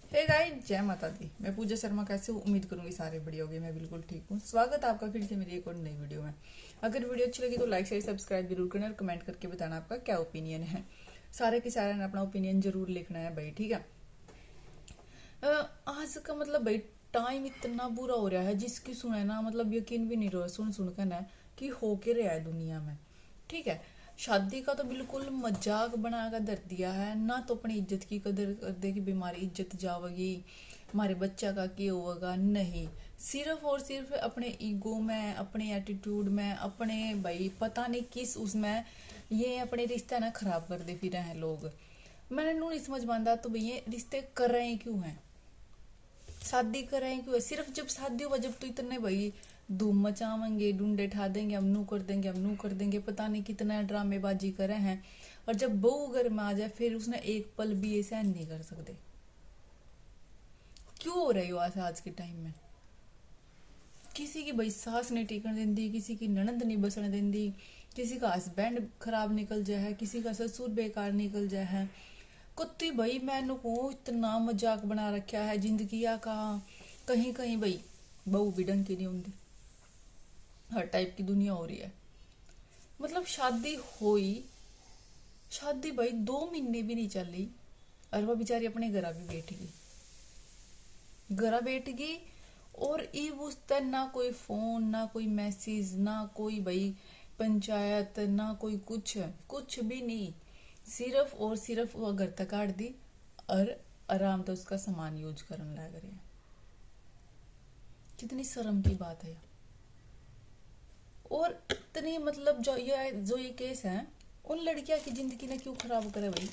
Hey guys, जय माता दी। मैं पूजा शर्मा कैसे हूँ? उम्मीद करूंगी सारे बढ़िया होंगे। मैं बिल्कुल ठीक हूँ। स्वागत है आपका फिर से मेरी एक और नई वीडियो में। अगर वीडियो अच्छी लगी तो लाइक शेयर सब्सक्राइब जरूर करना और कमेंट करके बताना आपका क्या ओपिनियन है। सारे के सारे ने अपना ओपिनियन जरूर लिखना है भाई, ठीक है। आज का मतलब भाई टाइम इतना बुरा हो रहा है, जिसकी सुने ना मतलब यकीन भी नहीं रहा सुन सुन कर ना कि हो के रहा है दुनिया में, ठीक है। शादी का तो बिल्कुल मजाक बना कर धर दिया है ना, तो अपनी इज्जत की कदर कर दे कि बीमारी इज्जत जावेगी, हमारे बच्चा का क्या होगा। नहीं, सिर्फ और सिर्फ अपने ईगो में, अपने एटीट्यूड में, अपने भाई पता नहीं किस उसमें ये अपने रिश्ते ना खराब कर दे फिर हैं लोग। मैंने नू नहीं समझ पाता तो भाई ये रिश्ते कर रहे हैं क्यों हैं, शादी कर रहे हैं क्यों है? सिर्फ जब शादी हुआ जब तो इतने भाई धूम मचावेंगे, डूंडे ठा देंगे, हम नू कर देंगे, हम नू कर देंगे, पता नहीं कितना ड्रामेबाजी करे हैं। और जब बहू घर में आ जाए फिर उसने एक पल भी ये सहन नहीं कर सकते। क्यों हो रही हो ऐसा आज के टाइम में? किसी की भाई सास नहीं टिकन देंदी, किसी की ननद नहीं बसने देंदी, किसी का हस्बैंड खराब निकल जाए है, किसी का ससुर बेकार निकल जाए है। कुत्ती भाई मैंने को इतना मजाक बना रखा है जिंदगी का। कहीं कहीं भाई बहू भी ढंग की नहीं होती, हर टाइप की दुनिया हो रही है। मतलब शादी हुई, शादी भाई 2 महीने भी नहीं चली और वह बेचारी अपने घर भी बैठ गई, घर बैठ गई। और इब उस तर ना कोई फोन, ना कोई मैसेज, ना कोई भाई पंचायत, ना कोई कुछ कुछ भी नहीं। सिर्फ और सिर्फ वो घर तक काट दी और आराम तो उसका सामान यूज करने लग रहे हैं। कितनी शर्म की बात है। और इतनी मतलब जो ये केस है, उन लड़कियां की जिंदगी ने क्यों खराब करे भाई?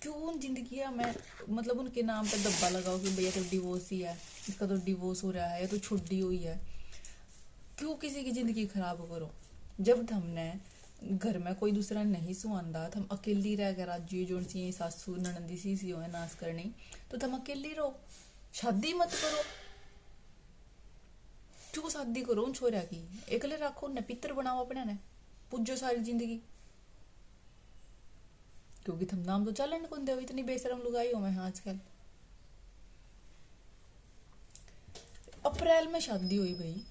क्यों उन जिंदगी में मतलब उनके नाम पे दब्बा लगाओ कि भैया तो डिवोर्स ही है, इसका तो डिवोर्स हो रहा है या तो छुट्टी हुई है। क्यों किसी की जिंदगी खराब करो? जब हमने घर में कोई दूसरा नहीं सुहांदा, हम अकेली रह कर राज्य जो सी सासू ननंदी सी हो नाश करनी, तो तुम अकेली रहो, शादी मत करो। क्यों शादी करो उन छोरा की? एकले रखो न, पितर बनाओ अपने ने, पूजो सारी जिंदगी। क्योंकि तुम नाम तो चलन कौन दे, इतनी बेशरम लुगाई हो मैं आजकल। अप्रैल में शादी हुई भाई,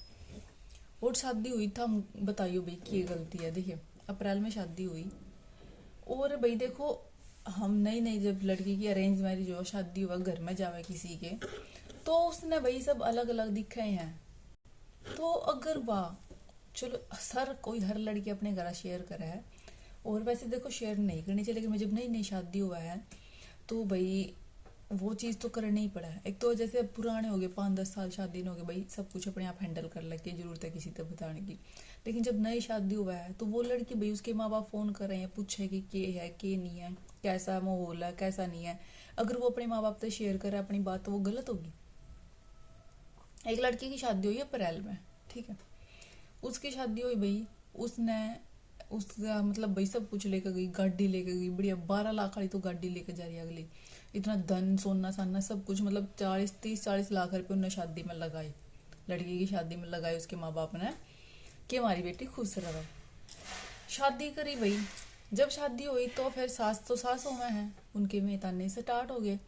और शादी हुई था, बताइयो भाई की गलती है? देखिए, अप्रैल में शादी हुई और भाई देखो, हम नई नई जब लड़की की अरेंज मैरिज हो, शादी हुआ घर में जावे किसी के, तो उसने भाई सब अलग अलग दिखे हैं। तो अगर वाह, चलो सर कोई हर लड़की अपने घर शेयर करे है, और वैसे देखो शेयर नहीं करनी चाहिए, लेकिन जब नई नई शादी हुआ है तो भाई वो चीज़ तो करनी ही पड़ा है। एक तो जैसे अब पुराने हो गए, 5-10 साल शादी हो गए भाई, सब कुछ अपने आप हैंडल कर लगे, जरूरत है किसी तक बताने की। लेकिन जब नई शादी हुआ है तो वो लड़की भाई, उसके माँ बाप फोन कर रहे हैं, पूछे कि के है के नहीं है, कैसा माहौल है कैसा नहीं है। अगर वो अपने माँ बाप से शेयर करे अपनी बात तो वो गलत होगी। एक लड़की की शादी हुई अप्रैल में, ठीक है, उसकी शादी हुई भाई, उसने उसका मतलब भाई सब कुछ लेकर गई, गाड़ी लेकर गई बढ़िया, 12 लाख वाली तो गाड़ी लेकर जा रही है अगली। इतना धन सोना साना सब कुछ, मतलब 40-30-40 लाख रुपए उन्होंने शादी में लगाए, लड़की की शादी में लगाए उसके माँ बाप ने, कि हमारी बेटी खुश रहे। शादी करी भाई, जब शादी हुई तो फिर सास तो सासों में है, उनके में ताने स्टार्ट हो गए।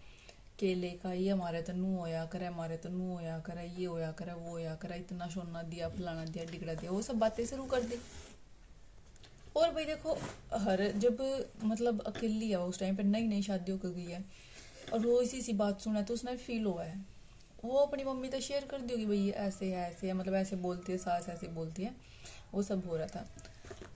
केले का ये हमारे तो नू होया करे, हमारे तो नू होया करे, ये होया करे, वो होया करे, इतना सोना दिया, फलाना दिया, डिगड़ा दिया, वो सब बातें शुरू कर दी। और भाई देखो, हर जब मतलब अकेली है वो, उस टाइम पे नई नई शादी होकर गई है, और वो इसी सी बात सुना तो उसने फील हुआ है। वो अपनी मम्मी तो शेयर कर दी होगी भाई ऐसे है, मतलब ऐसे बोलती है सास, ऐसे बोलती है, वो सब हो रहा था।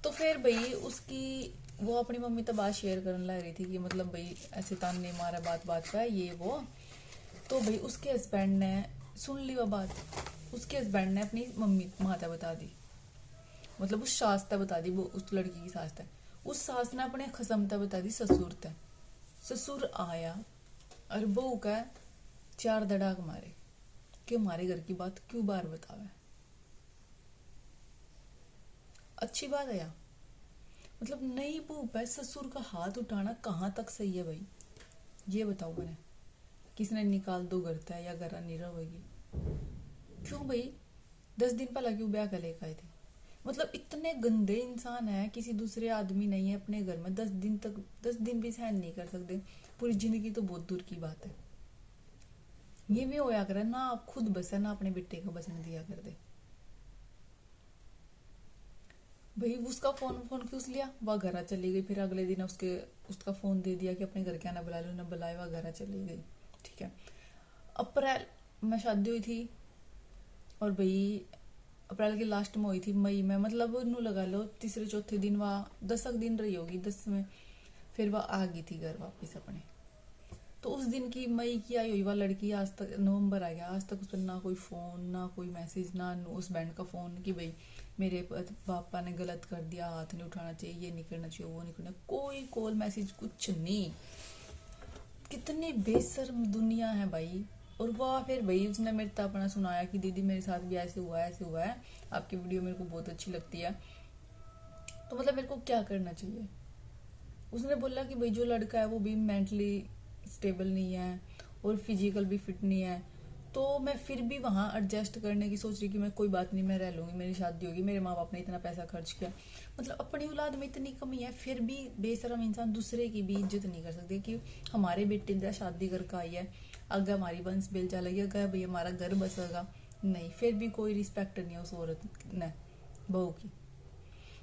तो फिर भाई उसकी, वो अपनी मम्मी तो बात शेयर करने लग रही थी कि मतलब भाई ऐसे ताने मारा बात बात पे ये वो। तो भाई उसके हस्बैंड ने सुन ली वो बात, उसके हस्बैंड ने अपनी मम्मी माता बता दी, मतलब उस सास तक बता दी, वो उस लड़की की सास तक। उस सास ने अपने खसम तक बता दी ससुर तक। ससुर आया और बहू का 4 धड़ाक मारे कि हमारे घर की बात क्यों बार बतावे। अच्छी बात है या? मतलब नई बहू पे ससुर का हाथ उठाना कहाँ तक सही है भाई? ये बताओ मैंने, किसने निकाल दो घर तक या घर नहीं रहेगी? क्यों भाई? 10 दिन पहले क्यों ब्याह कर लेकर आए थे? मतलब इतने गंदे इंसान है, किसी दूसरे आदमी नहीं है अपने घर में, 10 दिन तक, 10 दिन भी सहन नहीं कर सकते, पूरी जिंदगी तो बहुत दूर की बात है। ये भी होया करे ना, आप खुद बसे ना अपने बेटे का बसने दिया कर दे भाई। उसका फोन फोन क्यों लिया, वह घर चली गई, फिर अगले दिन उसका फोन दे दिया कि अपने घर के आना बुला लो, ना बुलाए, वह घर चली गई। ठीक है, अप्रैल में शादी हुई थी और भाई अप्रैल के लास्ट में हुई थी, मई में, मतलब नू लगा लो तीसरे चौथे दिन वह 10 दिन रही होगी, 10 में फिर वह आ गई थी घर वापस अपने। तो उस दिन की मई की आई हुई वह लड़की, आज तक नवंबर आ गया, आज तक उस पर ना कोई फोन ना कोई मैसेज, ना उस बैंड का फोन कि भाई मेरे पापा ने गलत कर दिया, हाथ नहीं उठाना चाहिए, ये नहीं करना चाहिए, वो नहीं करना, कोई कॉल मैसेज कुछ नहीं। कितनी बेशर्म दुनिया है भाई। और वह फिर भाई उसने मेरे को अपना सुनाया कि दीदी मेरे साथ भी ऐसे हुआ है, ऐसे हुआ है, आपकी वीडियो मेरे को बहुत अच्छी लगती है। तो मतलब मेरे को क्या करना चाहिए। उसने बोला कि भाई जो लड़का है वो भी मेंटली स्टेबल नहीं है और फिजिकल भी फिट नहीं है, तो मैं फिर भी वहां एडजस्ट करने की सोच रही कि मैं कोई बात नहीं, मैं रह लूंगी, मेरी शादी होगी, मेरे माँ बाप ने इतना पैसा खर्च किया, मतलब अपनी औलाद में इतनी कमी है, फिर भी बेशरम इंसान दूसरे की भी इज्जत नहीं कर सकते कि हमारे बेटे ने शादी करके आई है, अगर हमारी वंश बेल चलेगी, अगर भाई हमारा घर बसेगा, नहीं, फिर भी कोई रिस्पेक्ट नहीं है उस औरत ने, बहू की।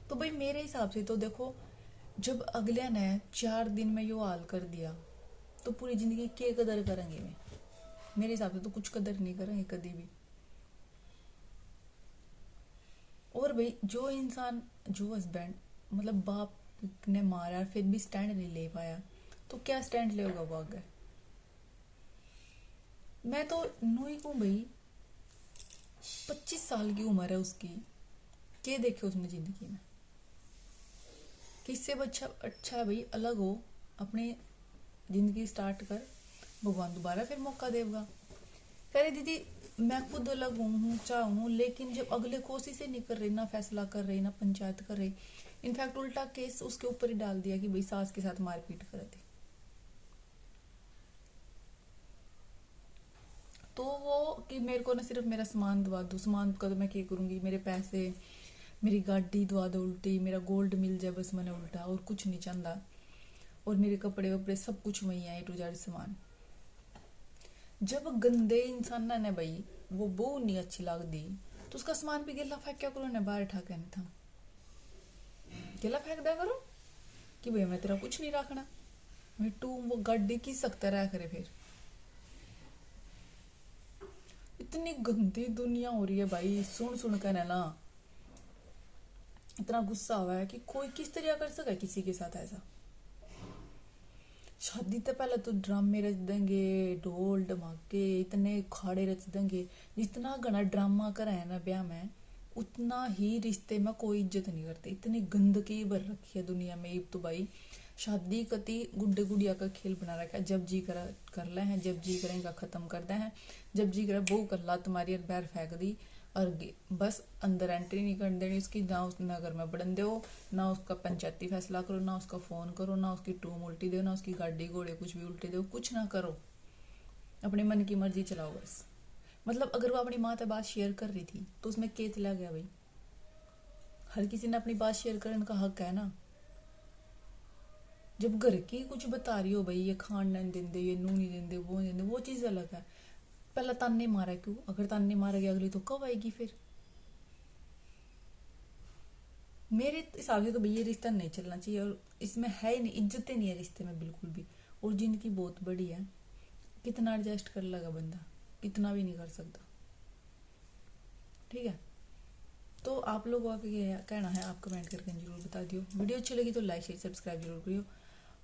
तो भाई मेरे हिसाब से तो देखो, जब अगले ने 4 दिन में यो हाल कर दिया तो पूरी जिंदगी क्या कदर करेंगे मैं, मेरे हिसाब से तो कुछ कदर नहीं करेंगे कभी भी। और भाई जो इंसान, जो हस्बैंड मतलब बाप ने मारा फिर भी स्टैंड नहीं ले पाया, तो क्या स्टैंड लेगा वो आगे। मैं तो नूई को भाई 25 साल की उम्र है उसकी, क्या देखे उसने जिंदगी में, किससे अच्छा है भाई अलग हो, अपनी जिंदगी स्टार्ट कर, भगवान दोबारा फिर मौका देगा। कह रही दीदी मैं खुद अलग हूँ चाहूँ, लेकिन जब अगले कोशिश नहीं कर रही, ना फैसला कर रही, ना पंचायत कर रही, इनफैक्ट उल्टा केस उसके ऊपर ही डाल दिया कि भाई सास के साथ मारपीट कर दी, तो वो कि मेरे को ना सिर्फ मेरा सामान दवा दो, सामान का तो मैं क्या करूंगी, मेरे पैसे, मेरी गाड़ी दवा दो उल्टी, मेरा गोल्ड मिल जाए बस मैंने उल्टा, और कुछ नहीं चाहता, और मेरे कपड़े वपड़े सब कुछ वही है, A to Z सामान। जब गंदे इंसान ने भाई वो बो नहीं अच्छी लग दी, तो उसका सामान भी गिला फेंक क्या करो ने, बाहर ठाके नहीं था, गिला फेंक दिया करो कि भाई मैं तेरा कुछ नहीं रखना, मैं तू वो गड्ढे की सकता रहा करे। फिर इतनी गंदी दुनिया हो रही है भाई, सुन सुन कर ना इतना गुस्सा हुआ है कि कोई किस तरह कर सका किसी के साथ ऐसा। शादी तो पहले तो ड्रामे रच देंगे, ढोल धमाके इतने खाड़े रच देंगे, जितना घना ड्रामा करा है ना ब्याह में, उतना ही रिश्ते में कोई इज्जत नहीं करते। इतनी गंदगी भर रखी है दुनिया में। अब तो भाई शादी कति गुड्डे गुड़िया का खेल बना रखा है, जब जी कर ले हैं, जब जी करेंगे खत्म कर दे हैं, जब जी करे वो कर ला तुम्हारी और बैर फेंक दी, और बस अंदर एंट्री नहीं करने देनी उसकी, ना उस नगर में बढ़न दो, ना उसका पंचायती फैसला करो, ना उसका फोन करो, ना उसकी टूम उल्टी दो, ना उसकी गाड़ी घोड़े कुछ भी उल्टी दो, कुछ ना करो, अपने मन की मर्जी चलाओ बस। मतलब अगर वो अपनी माँ से बात शेयर कर रही थी तो उसमें क्या चला गया भाई, हर किसी ने अपनी बात शेयर करने का हक है ना। जब घर की कुछ बता रही हो भाई, ये खान नहीं देंदे, ये नू नहीं देंदे, वो नहीं देंदे, वो चीज अलग है। पहला ताने मारा क्यों, अगर ताने मारा गया अगली तो कब आएगी फिर। मेरे हिसाब से तो भैया रिश्ता नहीं चलना चाहिए, और इसमें है ही नहीं, इज्जत ही नहीं है रिश्ते में बिल्कुल भी। और जिनकी बहुत बड़ी है, कितना एडजस्ट कर लगा बंदा, कितना भी नहीं कर सकता। ठीक है, तो आप लोगों का क्या कहना है आप कमेंट करके जरूर बता दियो। वीडियो अच्छी लगी तो लाइक शेयर सब्सक्राइब जरूर करियो,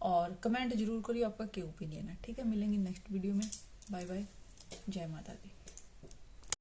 और कमेंट जरूर करियो आपका क्या ओपिनियन है। ठीक है, मिलेंगे नेक्स्ट वीडियो में। बाय बाय, जय माता दी।